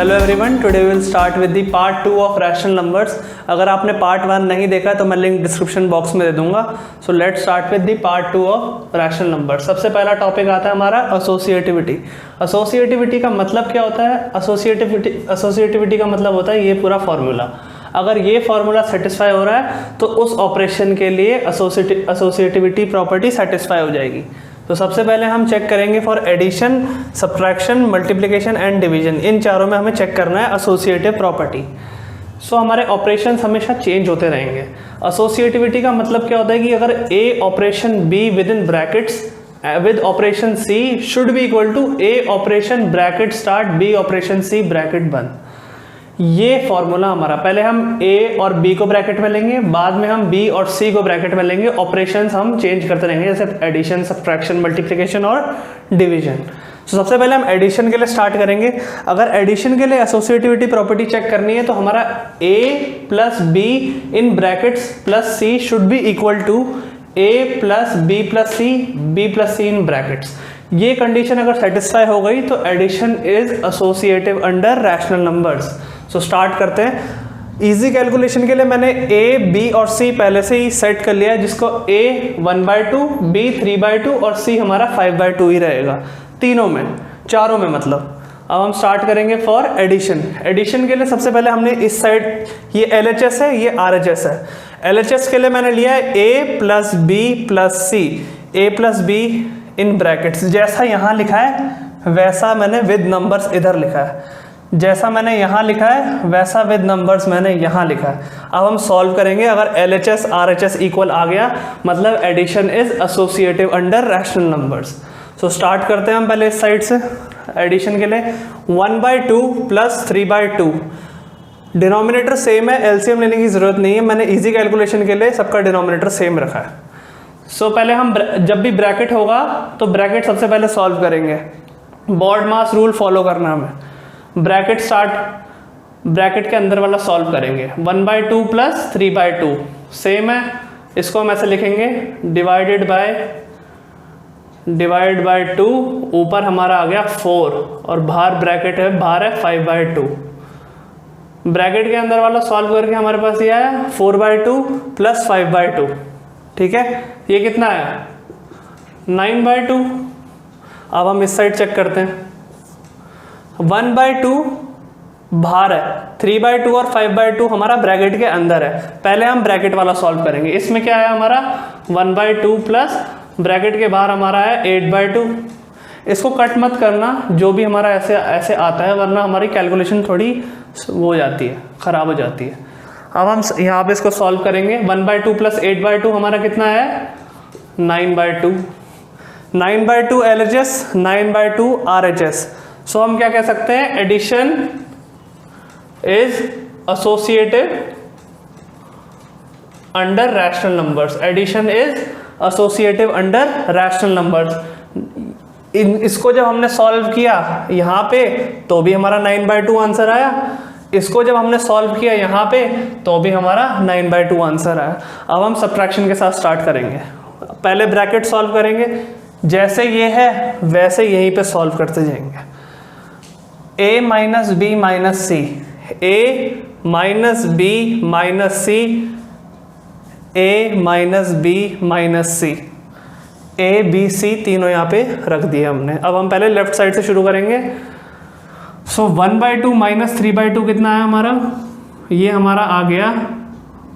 Hello everyone, today we will start with the part 2 of rational numbers. अगर आपने part 1 नहीं देखा तो मैं लिंक डिस्क्रिप्शन बॉक्स में दे दूंगा। So let's start with the part 2 of rational numbers. सबसे पहला टॉपिक आता है हमारा एसोसिएटिविटी। एसोसिएटिविटी का मतलब क्या होता है? एसोसिएटिविटी का मतलब होता है ये पूरा फॉर्मूला। अगर ये फॉर्मूला सेटिस्फाई हो रहा है तो उस ऑपरेशन के लिए एसोसिएटिविटी प्रॉपर्टी सेटिस्फाई हो जाएगी। तो सबसे पहले हम चेक करेंगे for addition, subtraction, multiplication and division. इन चारों में हमें चेक करना है एसोसिएटिव प्रॉपर्टी। सो हमारे ऑपरेशंस हमेशा चेंज होते रहेंगे। एसोसिएटिविटी का मतलब क्या होता है कि अगर A operation B with in brackets with operation C should be equal to A operation bracket start B operation C bracket बंद। ये फॉर्मूला हमारा, पहले हम ए और बी को ब्रैकेट में लेंगे, बाद में हम बी और सी को ब्रैकेट में लेंगे। ऑपरेशंस हम चेंज करते रहेंगे, जैसे एडिशन, सब्ट्रैक्शन, मल्टीप्लिकेशन और डिवीजन। तो सबसे पहले हम एडिशन के लिए स्टार्ट करेंगे। अगर एडिशन के लिए एसोसिएटिविटी प्रॉपर्टी चेक करनी है तो हमारा A plus B in brackets plus C should be equal to A plus B plus C in brackets. ये कंडीशन अगर सेटिस्फाई हो गई तो addition is associative under rational numbers. So start करते हैं। इजी कैलकुलेशन के लिए मैंने ए, बी और सी पहले से ही सेट कर लिया है, जिसको ए 1/2, बी 3/2 और सी हमारा 5/2 ही रहेगा तीनों में, चारों में मतलब। अब हम स्टार्ट करेंगे फॉर एडिशन। एडिशन के लिए सबसे पहले हमने इस साइड, ये LHS है, ये RHS है। LHS के लिए मैंने लिया है A plus B plus C, A plus B in brackets. जैसा यहाँ लिखा है वैसा मैंने विद नंबर्स इधर लिखा है, जैसा मैंने यहाँ लिखा है वैसा विद नंबर्स मैंने यहाँ लिखा है। अब हम सॉल्व करेंगे। अगर LHS RHS इक्वल आ गया मतलब addition is associative under rational numbers. So start करते हैं हम पहले इस साइड से। एडिशन के लिए 1/2 प्लस 3/2, डिनोमिनेटर सेम है, LCM लेने की जरूरत नहीं है, मैंने इजी कैलकुलेशन के लिए सबका डिनोमिनेटर सेम रखा है। सो पहले हम जब भी ब्रैकेट होगा तो ब्रैकेट सबसे पहले सॉल्व करेंगे। बॉर्ड मास रूल फॉलो करना हमें। ब्रैकेट स्टार्ट, ब्रैकेट के अंदर वाला सॉल्व करेंगे। 1/2 प्लस 3/2 सेम है, इसको हम ऐसे लिखेंगे डिवाइड बाय 2, ऊपर हमारा आ गया 4 और बाहर ब्रैकेट है, बाहर है 5/2। ब्रैकेट के अंदर वाला सॉल्व करके हमारे पास ये आया 4/2 प्लस 5/2। ठीक है, ये कितना है 9/2। अब हम इस साइड चेक करते हैं। 1/2 बाहर है, 3/2 और 5/2 हमारा ब्रैकेट के अंदर है। पहले हम ब्रैकेट वाला सॉल्व करेंगे। इसमें क्या है हमारा 1/2 प्लस ब्रैकेट के बाहर हमारा है 8/2। इसको कट मत करना, जो भी हमारा ऐसे ऐसे आता है, वरना हमारी कैलकुलेशन थोड़ी वो हो जाती है, ख़राब हो जाती है। अब हम यहाँ पे इसको सॉल्व करेंगे। 1/2 प्लस 8/2 हमारा कितना है 9/2। 9/2 LHS, 9/2 RHS। सो हम क्या कह सकते हैं, addition is associative under rational numbers. Addition is associative under rational numbers. इसको जब हमने सॉल्व किया यहाँ पे तो भी हमारा 9/2 आंसर आया, इसको जब हमने सॉल्व किया यहाँ पे तो भी हमारा 9/2 आंसर आया। अब हम सब्ट्रैक्शन के साथ स्टार्ट करेंगे। पहले ब्रैकेट सॉल्व करेंगे, जैसे ये है वैसे यहीं पे सॉल्व करते जाएंगे। a minus B minus C, A minus B minus C, A minus B minus C, A B C तीनों यहाँ पे रख दिए हमने। अब हम पहले लेफ्ट साइड से शुरू करेंगे। सो 1/2 माइनस 3/2 कितना है हमारा, ये हमारा आ गया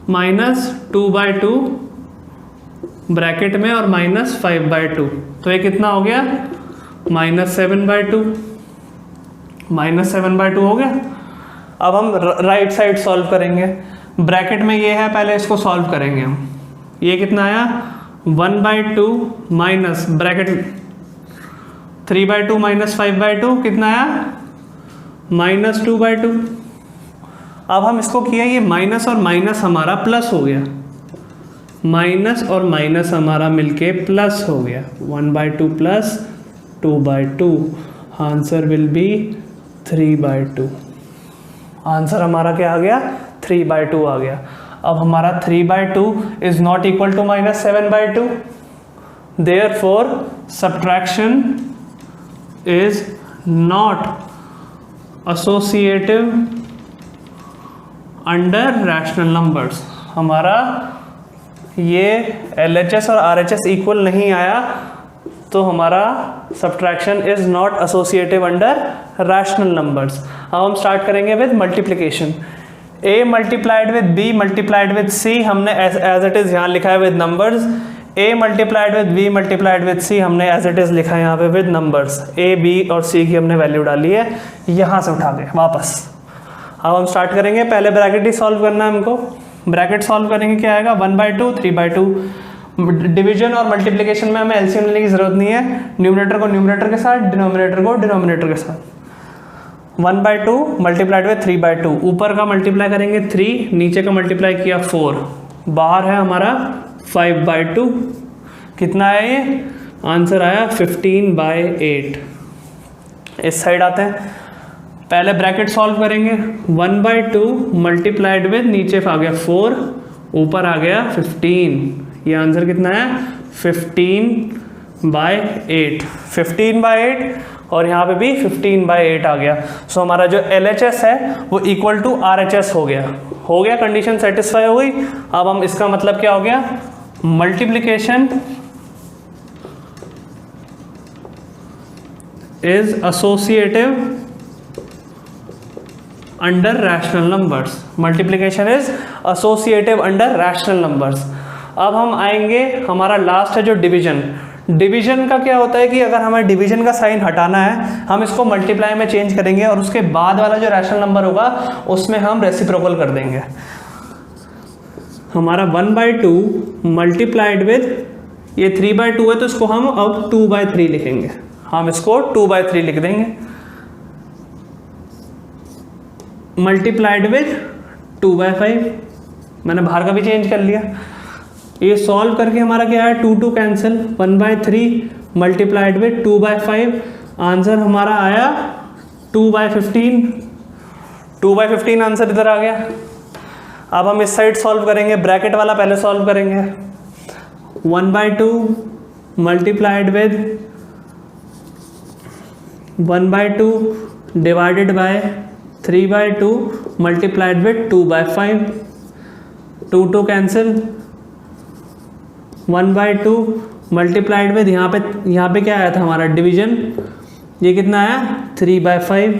माइनस 2/2 ब्रैकेट में और माइनस 5/2, तो ये कितना हो गया माइनस 7/2। माइनस 7/2 हो गया। अब हम राइट साइड सॉल्व करेंगे। ब्रैकेट में ये है, पहले इसको सॉल्व करेंगे हम। ये कितना आया 1/2 माइनस ब्रैकेट 3/2 माइनस 5/2 कितना आया माइनस 2/2। अब हम इसको किया, ये माइनस और माइनस हमारा प्लस हो गया, माइनस और माइनस हमारा मिलके प्लस हो गया। 1/2 plus 2/2, answer will be 3/2। Answer हमारा क्या आ गया 3/2 आ गया। अब हमारा 3/2 is not equal to minus 7/2, therefore subtraction is not associative under rational numbers. हमारा ये LHS और RHS इक्वल नहीं आया तो हमारा subtraction is not associative under rational numbers. अब हम स्टार्ट करेंगे with multiplication. A multiplied with B multiplied with C हमने एज इट इज यहाँ लिखा है with numbers. A multiplied with B multiplied with C हमने एज इट इज लिखा है यहाँ पे विद नंबर्स। A B और C की हमने वैल्यू डाली है, यहाँ से उठा के वापस। अब हम स्टार्ट करेंगे, पहले ब्रैकेट ही सॉल्व करना है हमको। ब्रैकेट सॉल्व करेंगे, क्या आएगा 1/2 3/2। डिवीजन और मल्टीप्लिकेशन में हमें एलसीएम लेने की जरूरत नहीं है, न्यूमरेटर को न्यूमरेटर के साथ, डिनोमिनेटर को डिनोमिनेटर के साथ। 1/2 मल्टीप्लाइड विद 3/2, ऊपर का मल्टीप्लाई करेंगे 3, नीचे का मल्टीप्लाई किया 4, बाहर है हमारा 5/2। कितना है ये आंसर आया 15/8। इस साइड आते हैं, पहले ब्रैकेट सॉल्व करेंगे। 1/2 मल्टीप्लाइड विद नीचे आ गया 4, ऊपर आ गया 15। ये आंसर कितना है 15/8। 15/8 और यहाँ पे भी 15/8 आ गया। सो हमारा जो LHS है वो इक्वल टू RHS हो गया, कंडीशन सेटिस्फाई हो गई। अब हम इसका मतलब क्या हो गया, multiplication is associative under rational numbers. Multiplication is associative under rational numbers. अब हम आएंगे, हमारा लास्ट है जो डिवीजन। डिवीजन का क्या होता है कि अगर हमें डिवीजन का साइन हटाना है, हम इसको मल्टीप्लाई में चेंज करेंगे और उसके बाद वाला जो रैशनल नंबर होगा उसमें हम रेसिप्रोकल कर देंगे। हमारा 1/2 मल्टीप्लाइड विद ये 3/2 है तो इसको हम अब 2/3 लिखेंगे। हम इसको 2/3 लिख देंगे, मल्टीप्लाइड विद 2/5। मैंने बाहर का भी चेंज कर लिया। ये सॉल्व करके हमारा क्या है 2 कैंसिल, 1/3 मल्टीप्लाइड विद 2/5। आंसर हमारा आया 2/15। 2/15 आंसर इधर आ गया। अब हम इस साइड सॉल्व करेंगे, ब्रैकेट वाला पहले सॉल्व करेंगे। 1/2 multiplied with 1/2 divided by 3/2 multiplied with 2/5। 2 cancel, 1/2 multiplied with यहाँ पे क्या आया था हमारा डिवीजन, ये कितना आया 3/5।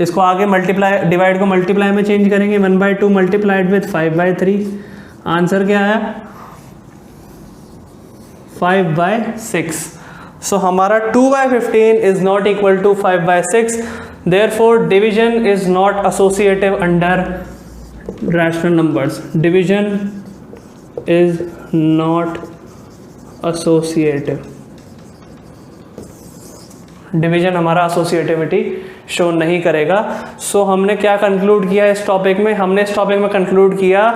इसको आगे मल्टीप्लाई, डिवाइड को मल्टीप्लाई में चेंज करेंगे। 1/2 मल्टीप्लाइड विद 5/3। आंसर क्या आया 5/6। सो हमारा 2/15 is not equal to 5/6। Therefore division is not associative under rational numbers. Division is not associative. Division हमारा एसोसिएटिविटी शो नहीं करेगा। सो हमने क्या कंक्लूड किया इस टॉपिक में, हमने इस टॉपिक में कंक्लूड किया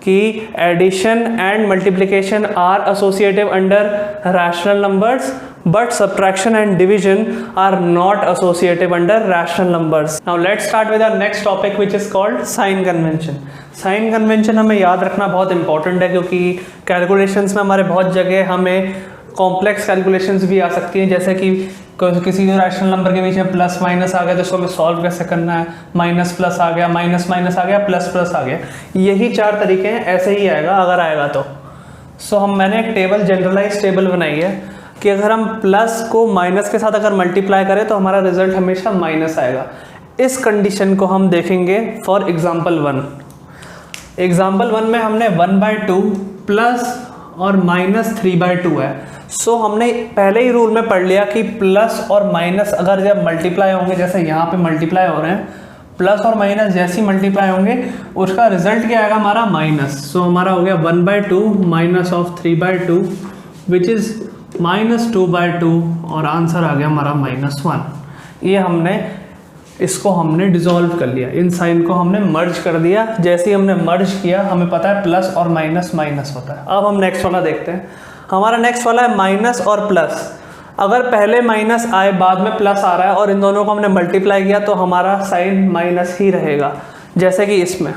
कि addition and multiplication are associative under rational numbers, but subtraction and division are not associative under rational numbers. Now let's start with our next topic which is called sign convention. Sign convention हमें याद रखना बहुत important है क्योंकि calculations में हमारे बहुत जगह हमें कॉम्प्लेक्स कैलकुलेशंस भी आ सकती हैं, जैसे कि किसी जो रैशनल नंबर के बीच में प्लस माइनस आ गया तो उसको हमें सॉल्व कैसे करना है, माइनस प्लस आ गया, माइनस माइनस आ गया, प्लस प्लस आ गया। यही 4 तरीके हैं, ऐसे ही आएगा अगर आएगा तो। सो मैंने एक टेबल, जनरलाइज टेबल बनाई है कि अगर हम प्लस को माइनस के साथ अगर मल्टीप्लाई करें तो हमारा रिजल्ट हमेशा माइनस आएगा। इस कंडीशन को हम देखेंगे फॉर एग्जाम्पल 1। एग्जाम्पल 1 में हमने 1/2 प्लस और माइनस 3/2 है। सो हमने पहले ही रूल में पढ़ लिया कि प्लस और माइनस अगर जब मल्टीप्लाई होंगे, जैसे यहाँ पे मल्टीप्लाई हो रहे हैं, प्लस और माइनस जैसे ही मल्टीप्लाई होंगे उसका रिजल्ट क्या आएगा हमारा माइनस। सो हमारा हो गया 1/2 माइनस ऑफ 3/2 विच इज़ -2/2 और आंसर आ गया हमारा -1। ये हमने इसको हमने डिसॉल्व कर लिया, इन साइन को हमने मर्ज कर दिया। जैसे ही हमने मर्ज किया हमें पता है प्लस और माइनस माइनस होता है। अब हम नेक्स्ट वाला देखते हैं। हमारा नेक्स्ट वाला है माइनस और प्लस। अगर पहले माइनस आए बाद में प्लस आ रहा है और इन दोनों को हमने मल्टीप्लाई किया तो हमारा साइन माइनस ही रहेगा। जैसे कि इसमें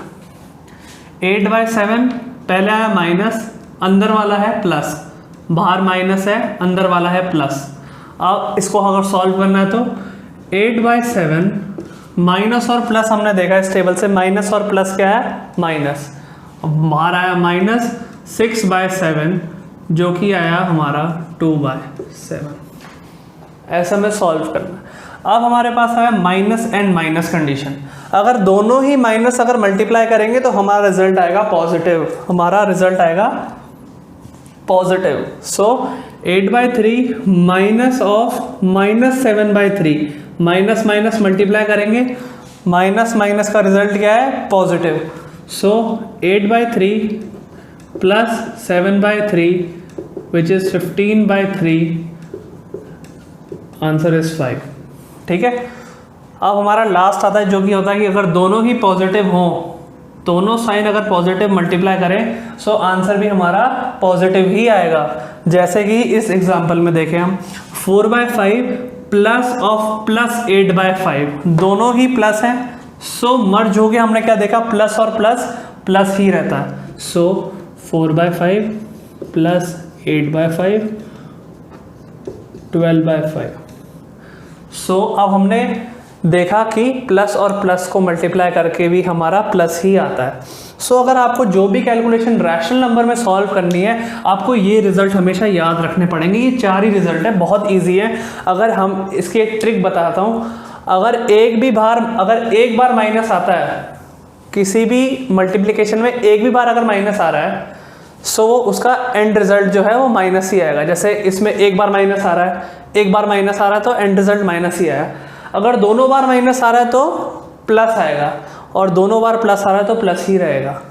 8/7 पहले आया माइनस, अंदर वाला है प्लस, बाहर माइनस है, अंदर वाला है प्लस। अब इसको अगर सॉल्व करना है तो 8/7 माइनस और प्लस हमने देखा इस टेबल से, माइनस और प्लस क्या है, माइनस। अब बाहर आया माइनस 6/7 जो कि आया हमारा 2/7। ऐसा में सॉल्व करना। अब हमारे पास आया माइनस एंड माइनस कंडीशन। अगर दोनों ही माइनस अगर मल्टीप्लाई करेंगे तो हमारा रिजल्ट आएगा पॉजिटिव, हमारा रिजल्ट आएगा positive. So 8/3 minus of -7/3, minus minus multiply करेंगे, माइनस माइनस का रिजल्ट क्या है, positive. So 8/3 plus 7/3 which is 15/3, answer is 5। ठीक है। अब हमारा लास्ट आता है जो कि होता है कि अगर दोनों ही पॉजिटिव हों, दोनों साइन अगर पॉजिटिव मल्टीप्लाई करें सो आंसर भी हमारा पॉजिटिव ही आएगा। जैसे कि इस एग्जांपल में देखें हम 4/5 प्लस ऑफ प्लस 8/5, दोनों ही प्लस हैं। सो मर्ज हो गया, हमने क्या देखा, प्लस और प्लस प्लस ही रहता है। सो 4/5 प्लस 8/5 12/5। सो अब हमने देखा कि प्लस और प्लस को मल्टीप्लाई करके भी हमारा प्लस ही आता है। सो अगर आपको जो भी कैलकुलेशन रैशनल नंबर में सॉल्व करनी है, आपको ये रिजल्ट हमेशा याद रखने पड़ेंगे। ये 4 ही रिजल्ट है, बहुत इजी है। अगर हम इसकी एक ट्रिक बताता हूँ, अगर एक बार माइनस आता है किसी भी मल्टीप्लिकेशन में, एक भी बार अगर माइनस आ रहा है सो उसका एंड रिजल्ट जो है वो माइनस ही आएगा। जैसे इसमें एक बार माइनस आ रहा है, एक बार माइनस आ रहा है तो एंड रिजल्ट माइनस ही आया। अगर दोनों बार माइनस आ रहा है तो प्लस आएगा, और दोनों बार प्लस आ रहा है तो प्लस ही रहेगा।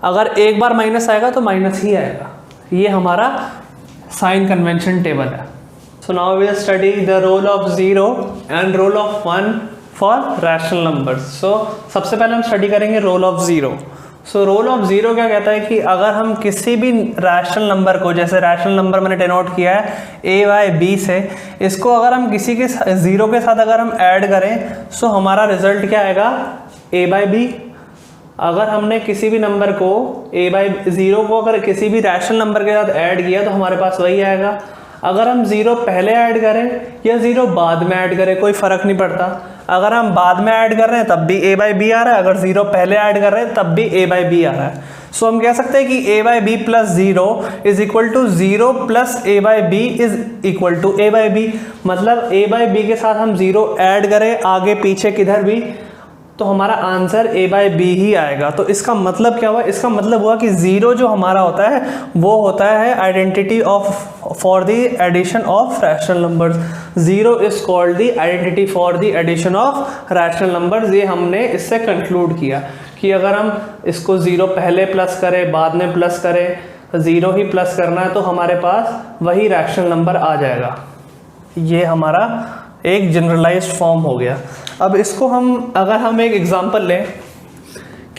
अगर एक बार माइनस आएगा तो माइनस ही आएगा। ये हमारा साइन कन्वेंशन टेबल है। So now we will study the role of 0 and role of 1 for rational numbers. So सबसे पहले हम स्टडी करेंगे role of 0। So role of 0 क्या कहता है कि अगर हम किसी भी रैशनल नंबर को, जैसे रैशनल नंबर मैंने डिनोट किया है a/b से, इसको अगर हम किसी के 0 के साथ अगर हम ऐड करें सो हमारा रिजल्ट क्या आएगा, a/b। अगर हमने किसी भी नंबर को a/0 को अगर किसी भी रैशनल नंबर के साथ ऐड किया तो हमारे पास वही आएगा। अगर हम 0 पहले ऐड करें या 0 बाद में ऐड करें कोई फ़र्क नहीं पड़ता। अगर हम बाद में ऐड कर रहे हैं तब भी a/b आ रहा है, अगर 0 पहले ऐड कर रहे हैं तब भी a/b आ रहा है। सो हम कह सकते हैं कि a/b plus 0 is equal to 0 plus a/b is equal to a/b। मतलब a/b के साथ हम 0 ऐड करें आगे पीछे किधर भी तो हमारा आंसर a/b ही आएगा। तो इसका मतलब क्या हुआ, इसका मतलब हुआ कि 0 जो हमारा होता है वो होता है identity of for the addition of rational numbers. 0 is called the identity for the addition of rational numbers. ये हमने इससे कंक्लूड किया कि अगर हम इसको 0 पहले प्लस करें बाद में प्लस करें, 0 ही प्लस करना है तो हमारे पास वही रैशनल नंबर आ जाएगा। ये हमारा एक जनरलाइज्ड फॉर्म हो गया। अब इसको हम अगर हम एक एग्जांपल लें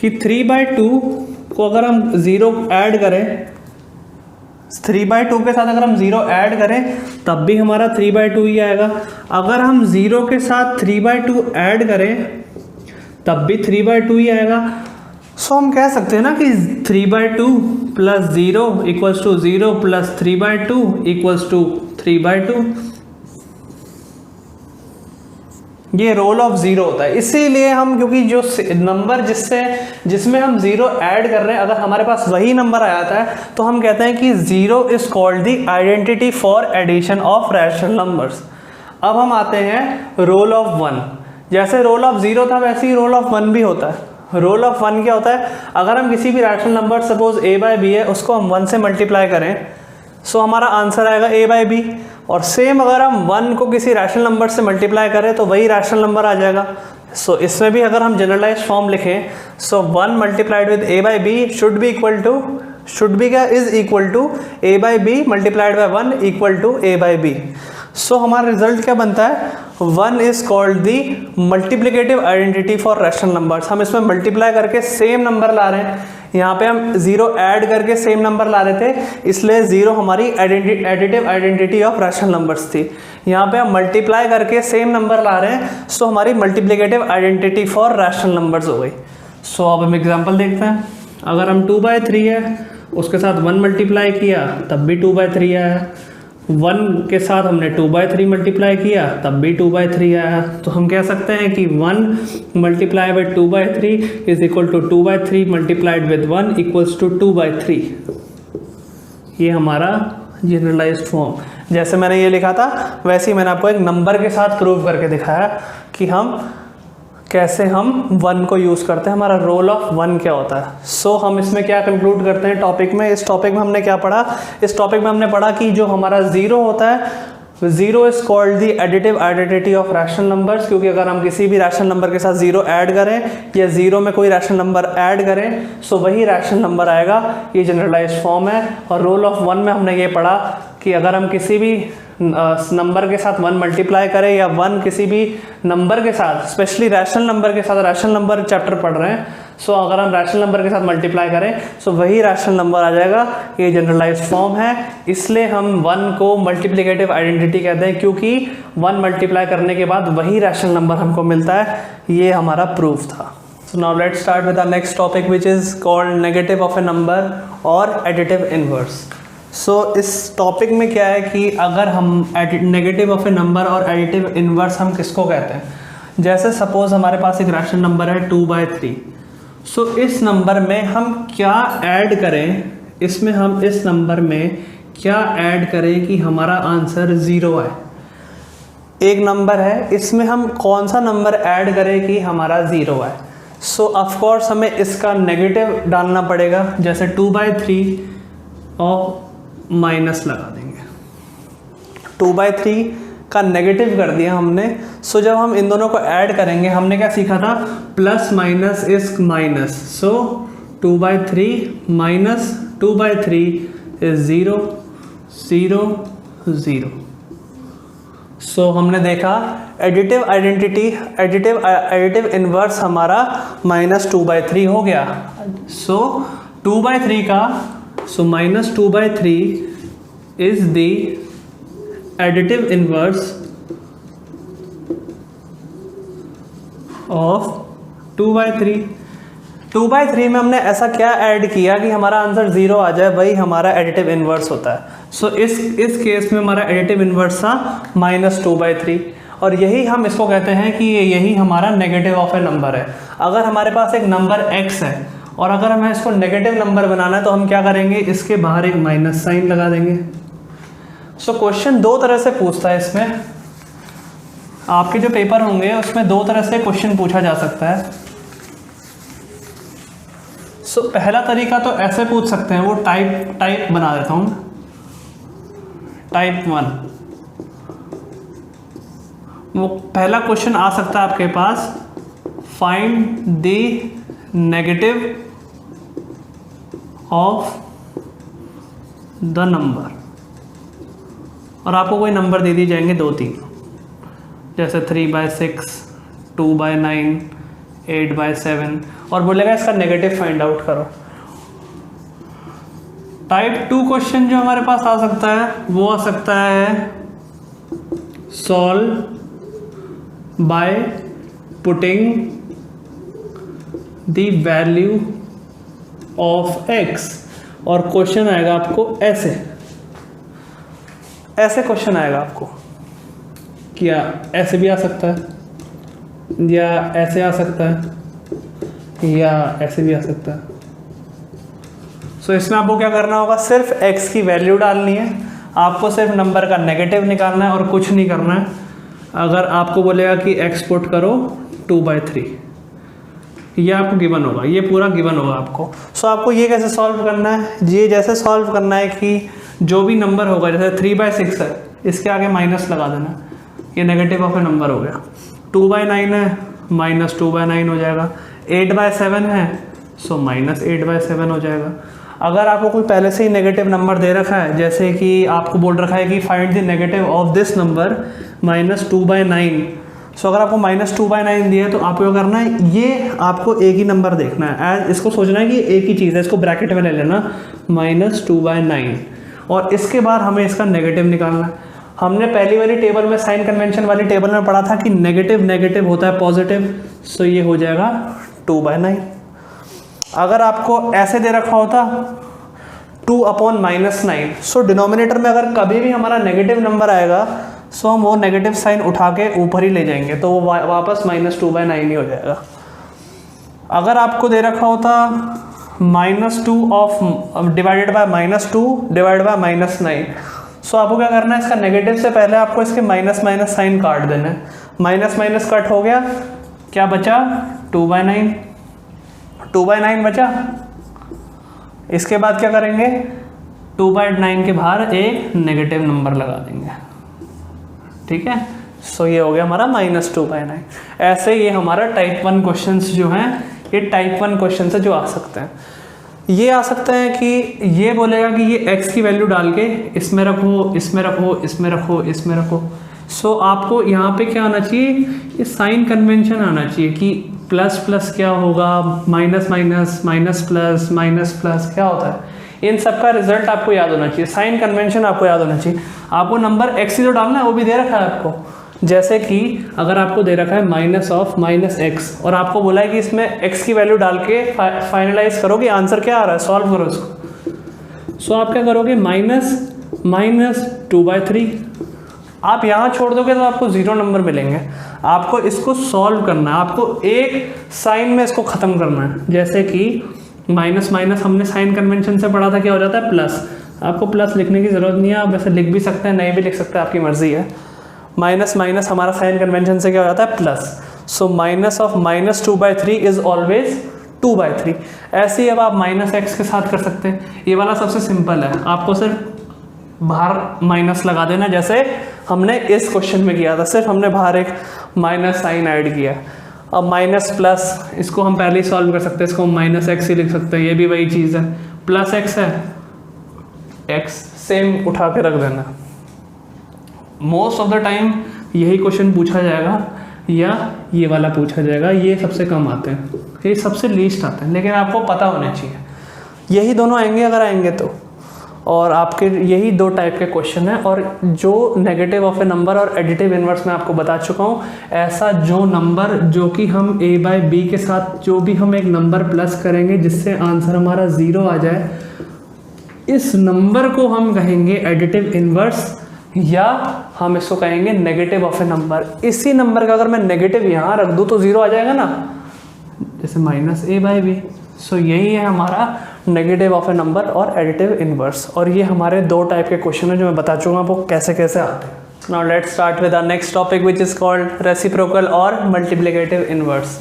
कि 3/2 को अगर हम 0 ऐड करें, 3/2 के साथ अगर हम 0 ऐड करें तब भी हमारा 3/2 ही आएगा। अगर हम 0 के साथ 3/2 ऐड करें तब भी 3/2 ही आएगा। सो हम कह सकते हैं ना कि 3/2 plus 0 equals to 0 plus 3/2 equals to 3/2। ये रोल ऑफ 0 होता है। इसीलिए हम, क्योंकि जो नंबर जिसमें हम 0 ऐड कर रहे हैं अगर हमारे पास वही नंबर आ जाता है तो हम कहते हैं कि 0 is called the identity for addition of rational numbers. अब हम आते हैं रोल ऑफ 1। जैसे रोल ऑफ 0 था वैसे ही रोल ऑफ 1 भी होता है। रोल ऑफ 1 क्या होता है, अगर हम किसी भी रैशनल नंबर सपोज a/b है उसको हम 1 से मल्टीप्लाई करें सो हमारा आंसर आएगा a/b। और सेम अगर हम 1 को किसी रैशनल नंबर से मल्टीप्लाई करें तो वही रैशनल नंबर आ जाएगा। सो इसमें भी अगर हम जनरलाइज फॉर्म लिखें so 1 multiplied with a/b should be क्या is equal to a/b multiplied by 1 equal to a/b। So हमारा रिजल्ट क्या बनता है, 1 is called the multiplicative identity for rational numbers. हम इसमें मल्टीप्लाई करके सेम नंबर ला रहे हैं, यहाँ पे हम 0 ऐड करके सेम नंबर ला रहे थे इसलिए 0 हमारी additive identity of rational numbers थी। यहाँ पे हम मल्टीप्लाई करके सेम नंबर ला रहे हैं सो हमारी multiplicative identity for rational numbers हो गई। सो अब हम एग्जांपल देखते हैं। अगर हम 2/3 है उसके साथ 1 मल्टीप्लाई किया तब भी 2/3 आया, 1 के साथ हमने 2/3 मल्टीप्लाई किया तब भी 2/3 आया, तो हम कह सकते हैं कि 1 multiply by 2/3 is equal to 2/3 multiplied with 1 equals to 2/3। ये हमारा जनरलाइज्ड फॉर्म, जैसे मैंने ये लिखा था वैसे ही मैंने आपको एक नंबर के साथ प्रूव करके दिखाया कि हम कैसे हम 1 को यूज़ करते हैं, हमारा रोल ऑफ 1 क्या होता है। सो हम इसमें क्या कंक्लूड करते हैं टॉपिक में। इस टॉपिक में हमने क्या पढ़ा, इस टॉपिक में हमने पढ़ा कि जो हमारा 0 होता है, 0 is called the additive identity of rational numbers, क्योंकि अगर हम किसी भी रैशनल नंबर के साथ 0 ऐड करें या 0 में कोई रैशनल नंबर ऐड करें सो वही रैशनल नंबर आएगा। ये जनरलाइज्ड फॉर्म है। और रोल ऑफ 1 में हमने ये पढ़ा कि अगर हम किसी भी नंबर के साथ 1 मल्टीप्लाई करें या 1 किसी भी नंबर के साथ, स्पेशली रैशनल नंबर के साथ, रैशनल नंबर चैप्टर पढ़ रहे हैं, सो अगर हम रैशनल नंबर के साथ मल्टीप्लाई करें सो वही रैशनल नंबर आ जाएगा। ये जनरलाइज्ड फॉर्म है, इसलिए हम 1 को मल्टीप्लिकेटिव आइडेंटिटी कहते हैं, क्योंकि 1 मल्टीप्लाई करने के बाद वही रैशनल नंबर हमको मिलता है। ये हमारा प्रूफ था। So now let's start with the next topic which is called negative of A number और एडिटिव इनवर्स। सो इस टॉपिक में क्या है कि अगर हम नेगेटिव ऑफ ए नंबर और एडिटिव इनवर्स हम किसको कहते हैं, जैसे सपोज हमारे पास एक रैशनल नंबर है 2/3। सो इस नंबर में हम क्या ऐड करें, इसमें हम इस नंबर में क्या ऐड करें कि हमारा आंसर 0 आए। एक नंबर है, इसमें हम कौन सा नंबर ऐड करें कि हमारा 0 आए। सो ऑफकोर्स हमें इसका नेगेटिव डालना पड़ेगा, जैसे 2/3 और माइनस लगा देंगे। 2/3 का नेगेटिव कर दिया हमने। सो जब हम इन दोनों को ऐड करेंगे, हमने क्या सीखा था, plus minus is minus. So 2/3 minus 2/3 is 0 0 0। सो हमने देखा एडिटिव आइडेंटिटी, एडिटिव इनवर्स हमारा -2/3 हो गया। सो 2/3 का minus 2/3 is the additive inverse of 2/3। 2/3 में हमने ऐसा क्या ऐड किया कि हमारा आंसर 0 आ जाए, वही हमारा एडिटिव इनवर्स होता है। सो इस केस में हमारा एडिटिव इनवर्स था -2/3, और यही हम इसको कहते हैं कि यही हमारा नेगेटिव ऑफ ए नंबर है। अगर हमारे पास एक नंबर x है और अगर हमें इसको नेगेटिव नंबर बनाना है तो हम क्या करेंगे, इसके बाहर एक माइनस साइन लगा देंगे। सो क्वेश्चन दो तरह से पूछता है इसमें, आपके जो पेपर होंगे उसमें दो तरह से क्वेश्चन पूछा जा सकता है। सो पहला तरीका तो ऐसे पूछ सकते हैं, वो टाइप बना देता हूँ, टाइप 1। वो पहला क्वेश्चन आ सकता है आपके पास, find the negative of the number, और आपको कोई नंबर दे दिए जाएंगे 2-3, जैसे 3/6, 2/9, 8/7, और बोलेगा इसका नेगेटिव फाइंड आउट करो। टाइप 2 क्वेश्चन जो हमारे पास आ सकता है वो आ सकता है solve by putting the value of x, और क्वेश्चन आएगा आपको ऐसे क्वेश्चन आएगा आपको, क्या ऐसे भी आ सकता है या ऐसे आ सकता है या ऐसे भी आ सकता है। सो इसमें आपको क्या करना होगा, सिर्फ x की वैल्यू डालनी है, आपको सिर्फ नंबर का नेगेटिव निकालना है और कुछ नहीं करना है। अगर आपको बोलेगा कि x पुट करो 2/3, ये आपको गिवन होगा, ये पूरा गिवन होगा आपको। सो आपको ये कैसे सॉल्व करना है, ये जैसे सॉल्व करना है कि जो भी नंबर होगा, जैसे 3/6 है, इसके आगे माइनस लगा देना, ये नेगेटिव ऑफ ए नंबर हो गया। 2/9 है, -2/9 हो जाएगा। 8/7 है, सो -8/7 हो जाएगा। अगर आपको कोई पहले से ही नेगेटिव नंबर दे रखा है, जैसे कि आपको बोल रखा है कि find the negative of this number -2/9, सो अगर आपको -2/9 दिया है तो आपको क्या करना है, ये आपको एक ही नंबर देखना है, इसको सोचना है कि एक ही चीज़ है, इसको ब्रैकेट में ले लेना -2/9, और इसके बाद हमें इसका नेगेटिव निकालना है। हमने पहली वाली टेबल में, साइन कन्वेंशन वाली टेबल में पढ़ा था कि नेगेटिव नेगेटिव होता है पॉजिटिव, सो ये हो जाएगा 2/9। अगर आपको ऐसे दे रखा होता 2/-9। सो डिनोमिनेटर में अगर कभी भी हमारा नेगेटिव नंबर आएगा सो हम वो नेगेटिव साइन उठा के ऊपर ही ले जाएंगे, तो वो वापस -2/9 ही हो जाएगा। अगर आपको दे रखा होता -2 डिवाइडेड बाय -2 डिवाइडेड बाय -9, सो आपको क्या करना है, इसका नेगेटिव से पहले आपको इसके माइनस माइनस साइन काट देना है। माइनस माइनस कट हो गया, क्या बचा 2/9, 2/9 बचा। इसके बाद क्या करेंगे, 2/9 के बाहर एक नेगेटिव नंबर लगा देंगे, ठीक है। सो ये हो गया हमारा -2/9। ऐसे ये हमारा टाइप 1 क्वेश्चंस जो हैं, ये टाइप 1 क्वेश्चन से जो आ सकते हैं। ये आ सकता है कि ये बोलेगा कि ये x की वैल्यू डाल के इसमें रखो, इसमें रखो, इसमें रखो, इसमें रखो। सो आपको यहाँ पे क्या आना चाहिए, ये साइन कन्वेंशन आना चाहिए कि प्लस प्लस क्या होगा, माइनस माइनस, माइनस प्लस क्या होता है। इन सब का रिजल्ट आपको याद होना चाहिए, साइन कन्वेंशन आपको याद होना चाहिए। आपको नंबर x ही जो डालना है वो भी दे रखा है आपको। जैसे कि अगर आपको दे रखा है -(-x) और आपको बोला है कि इसमें x की वैल्यू डाल के फाइनलाइज करो कि आंसर क्या आ रहा है, सॉल्व करो इसको। सो आप क्या करोगे, -(-2/3) आप यहाँ छोड़ दोगे तो आपको 0 नंबर मिलेंगे। आपको इसको सॉल्व करना है, आपको एक साइन में इसको ख़त्म करना है। जैसे कि माइनस माइनस हमने साइन कन्वेंशन से पढ़ा था, क्या हो जाता है प्लस। आपको प्लस लिखने की ज़रूरत नहीं है, आप वैसे लिख भी सकते हैं, नहीं भी लिख सकते हैं, आपकी मर्ज़ी है। माइनस माइनस हमारा साइन कन्वेंशन से क्या हो जाता है प्लस। So -(-2/3) is always 2/3। ऐसे ही अब आप -x के साथ कर सकते हैं। ये वाला सबसे सिंपल है, आपको सिर्फ बाहर माइनस लगा देना, जैसे हमने इस क्वेश्चन में किया था, सिर्फ हमने बाहर एक माइनस साइन ऐड किया। अब माइनस प्लस, इसको हम पहले ही सॉल्व कर सकते हैं, इसको हम -x ही लिख सकते हैं, ये भी वही चीज़ है। प्लस x है, x सेम उठा के रख देना। मोस्ट ऑफ द टाइम यही क्वेश्चन पूछा जाएगा या ये वाला पूछा जाएगा, ये सबसे कम आते हैं, ये सबसे लीस्ट आते हैं, लेकिन आपको पता होना चाहिए यही दोनों आएंगे अगर आएंगे तो। और आपके यही 2 टाइप के क्वेश्चन हैं। और जो नेगेटिव ऑफ ए नंबर और एडिटिव इनवर्स मैं आपको बता चुका हूँ, ऐसा जो नंबर जो कि हम a/b के साथ जो भी हम एक नंबर प्लस करेंगे जिससे आंसर हमारा 0 आ जाए, इस नंबर को हम कहेंगे एडिटिव इनवर्स, या हम इसको कहेंगे नेगेटिव ऑफ ए नंबर। इसी नंबर का अगर मैं नेगेटिव यहाँ रख दूँ तो 0 आ जाएगा ना, जैसे -a/b। सो यही है हमारा नेगेटिव ऑफ ए नंबर और एडिटिव इनवर्स। और ये हमारे 2 टाइप के क्वेश्चन हैं जो मैं बता चुका हूँ आपको कैसे कैसे आते हैं। Now let's start with our next topic which is called reciprocal और मल्टीप्लिकेटिव इनवर्स।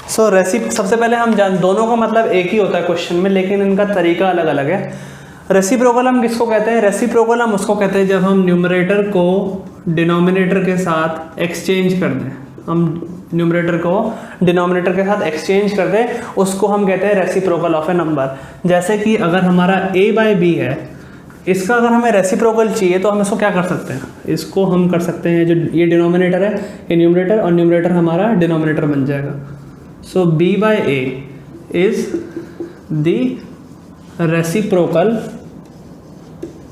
सो सबसे पहले हम दोनों का मतलब एक ही होता है क्वेश्चन में, लेकिन इनका तरीका अलग अलग है। रेसिप्रोकल हम किसको कहते हैं, रेसिप्रोकल हम उसको कहते हैं जब हम न्यूमरेटर को डिनोमिनेटर के साथ एक्सचेंज कर दें। हम न्यूमरेटर को डिनोमिनेटर के साथ एक्सचेंज कर दें, उसको हम कहते हैं रेसिप्रोकल ऑफ ए नंबर। जैसे कि अगर हमारा a/b है, इसका अगर हमें रेसिप्रोकल चाहिए तो हम इसको क्या कर सकते हैं, इसको हम कर सकते हैं, जो ये डिनोमिनेटर है ये न्यूमरेटर, और न्यूमरेटर हमारा डिनोमिनेटर बन जाएगा। सो b/a is the reciprocal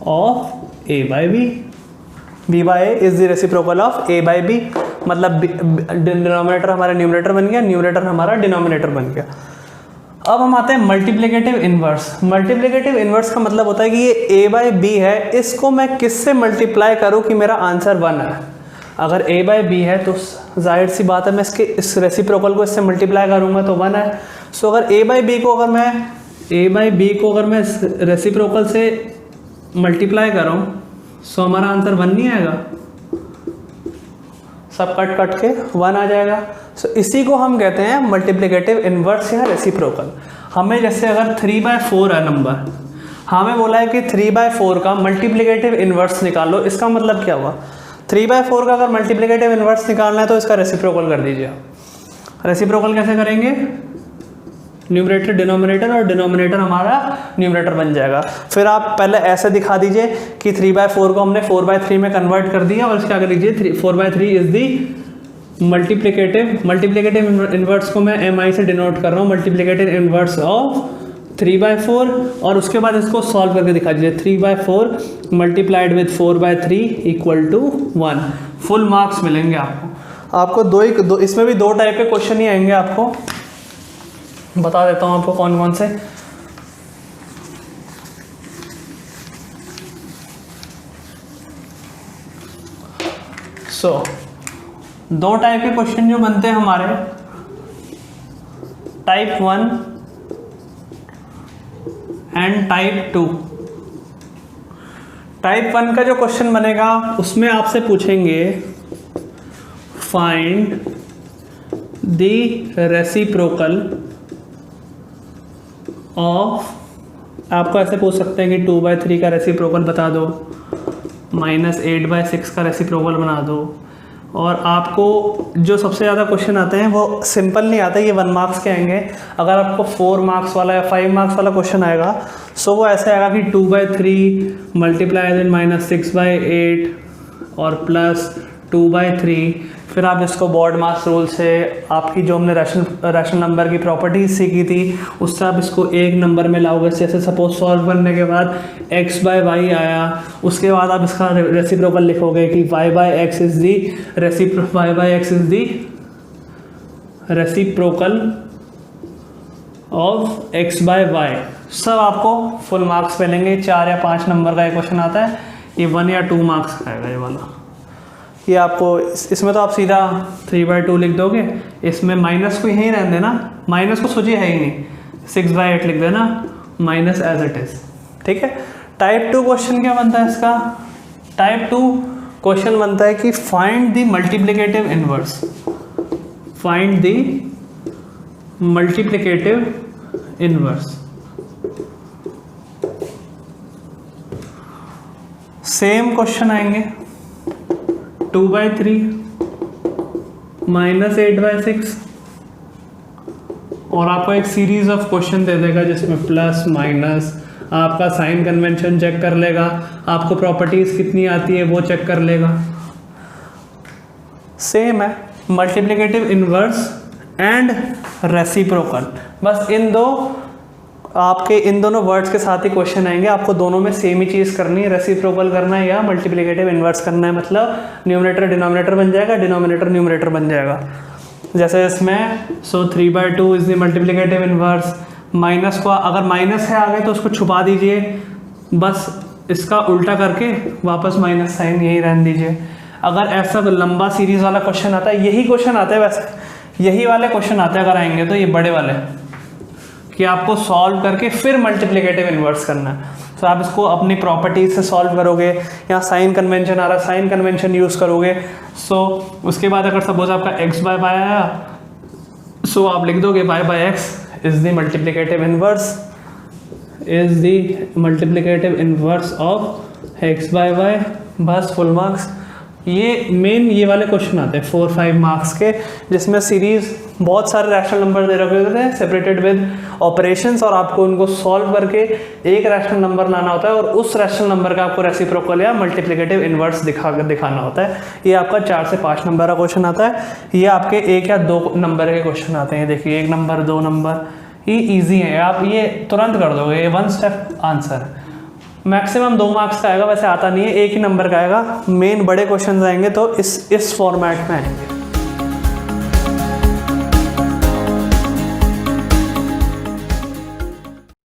of a/b। b/a is the reciprocal of a/b, मतलब डिनोमिनेटर हमारा न्यूमरेटर बन गया, न्यूमरेटर हमारा डिनोमिनेटर बन गया। अब हम आते हैं मल्टीप्लिकेटिव इनवर्स। मल्टीप्लिकेटिव इनवर्स का मतलब होता है कि ये a/b है, इसको मैं किससे मल्टीप्लाई करूं कि मेरा आंसर 1 है। अगर a/b है तो जाहिर सी बात है मैं इस रेसिप्रोकल को इससे मल्टीप्लाई करूंगा तो 1 है। सो अगर a/b को अगर मैं रेसिप्रोकल से मल्टीप्लाई करूं सो हमारा आंसर 1 नहीं आएगा, सब कट कट के 1 आ जाएगा। सो इसी को हम कहते हैं मल्टीप्लिकेटिव इनवर्स या रेसिप्रोकल। हमें जैसे अगर 3/4 है नंबर, हमें बोला है कि 3/4 का मल्टीप्लिकेटिव इनवर्स निकालो। इसका मतलब क्या हुआ, 3/4 का अगर मल्टीप्लिकेटिव इनवर्स निकालना है तो इसका रेसिप्रोकल कर दीजिए। रेसिप्रोकल कैसे करेंगे, न्यूमरेटर डिनोमिनेटर और डिनोमिनेटर हमारा न्यूमरेटर बन जाएगा। फिर आप पहले ऐसे दिखा दीजिए कि 3/4 को हमने 4/3 में कन्वर्ट कर दिया, और इसका कर लीजिए 4/3 इज दी मल्टीप्लिकेटिव इनवर्स को मैं mi से डिनोट कर रहा हूँ, मल्टीप्लिकेटिव इनवर्स ऑफ 3/4, और उसके बाद इसको सॉल्व करके दिखा दीजिए 3/4 multiplied with 4/3 equal to 1। Full marks मिलेंगे आपको। दो इसमें भी 2 टाइप के क्वेश्चन ही आएंगे, आपको बता देता हूँ आपको कौन कौन से। सो दो टाइप के क्वेश्चन जो बनते हैं हमारे, टाइप 1 एंड टाइप 2। टाइप 1 का जो क्वेश्चन बनेगा उसमें आपसे पूछेंगे फाइंड द रेसिप्रोकल ऑफ, आपको ऐसे पूछ सकते हैं कि 2/3 का रेसिप्रोकल बता दो, -8/6 का रेसिप्रोकल बना दो। और आपको जो सबसे ज़्यादा क्वेश्चन आते हैं वो सिंपल नहीं आते, ये 1 मार्क्स के आएंगे। अगर आपको 4 मार्क्स वाला या 5 मार्क्स वाला क्वेश्चन आएगा सो वो ऐसे आएगा कि 2/3 मल्टीप्लाई -6/8 और प्लस 2/3। फिर आप इसको बोर्ड मास रूल से, आपकी जो हमने रैशनल नंबर की प्रॉपर्टीज सीखी थी उससे आप इसको एक नंबर में लाओगे। जैसे सपोज सॉल्व करने के बाद x/y आया, उसके बाद आप इसका रेसिप्रोकल लिखोगे कि y/x is the reciprocal of x/y। सब आपको फुल मार्क्स मिलेंगे। 4 या 5 नंबर का एक क्वेश्चन आता है, ये 1 या 2 मार्क्स का आएगा ये वाला। ये आपको इसमें तो आप सीधा 3/2 लिख दोगे, इसमें माइनस को यहीं रहने देना, माइनस को सोचिए है ही नहीं, 6/8 लिख देना, माइनस एज इट इज। ठीक है। टाइप 2 क्वेश्चन क्या बनता है इसका? टाइप 2 क्वेश्चन बनता है कि find the multiplicative inverse, find the multiplicative inverse. Same question आएंगे, 2/3 -8/6 और आपको एक सीरीज ऑफ क्वेश्चन दे देगा जिसमें प्लस माइनस, आपका साइन कन्वेंशन चेक कर लेगा, आपको प्रॉपर्टीज कितनी आती है वो चेक कर लेगा। सेम है, मल्टीप्लिकेटिव इनवर्स एंड रेसिप्रोकल, बस इन दोनों वर्ड्स के साथ ही क्वेश्चन आएंगे। आपको दोनों में सेम ही चीज़ करनी है, रेसिप्रोकल करना है या मल्टीप्लिकेटिव इनवर्स करना है। मतलब न्यूमरेटर डिनोमिनेटर बन जाएगा, डिनोमिनेटर न्यूमरेटर बन जाएगा। जैसे इसमें 3/2 is the multiplicative inverse. Minus को अगर माइनस है आगे तो उसको छुपा दीजिए, बस इसका उल्टा करके वापस माइनस साइन यही रहने दीजिए। अगर ऐसा लंबा सीरीज वाला क्वेश्चन आता है, यही क्वेश्चन आता है वैसे, यही वाले क्वेश्चन आते हैं अगर आएंगे तो ये बड़े वाले, कि आपको सॉल्व करके फिर मल्टीप्लिकेटिव इनवर्स करना है। तो आप इसको अपनी प्रॉपर्टीज से सॉल्व करोगे, यहाँ साइन कन्वेंशन आ रहा है, साइन कन्वेंशन यूज़ करोगे। सो उसके बाद अगर सपोज आपका x/y आया, सो आप लिख दोगे y/x is the multiplicative inverse of x/y, बस फुल मार्क्स। ये मेन ये वाले क्वेश्चन आते हैं 4-5 मार्क्स के, जिसमें सीरीज बहुत सारे रैशनल नंबर दे रखे होते हैं सेपरेटेड विद ऑपरेशंस, और आपको उनको सॉल्व करके एक रैशनल नंबर लाना होता है और उस रैशनल नंबर का आपको रेसिप्रोकल या मल्टीप्लिकेटिव इनवर्स दिखाना होता है। ये आपका 4 से 5 नंबर का क्वेश्चन आता है। ये आपके 1 या 2 नंबर के क्वेश्चन आते हैं। देखिए 1 नंबर 2 नंबर, ये ईजी है, आप ये तुरंत कर दोगे, ये 1 स्टेप आंसर। मैक्सिमम 2 मार्क्स का आएगा, वैसे आता नहीं है, 1 ही नंबर का आएगा। मेन बड़े क्वेश्चन आएंगे तो इस फॉर्मेट में आएंगे।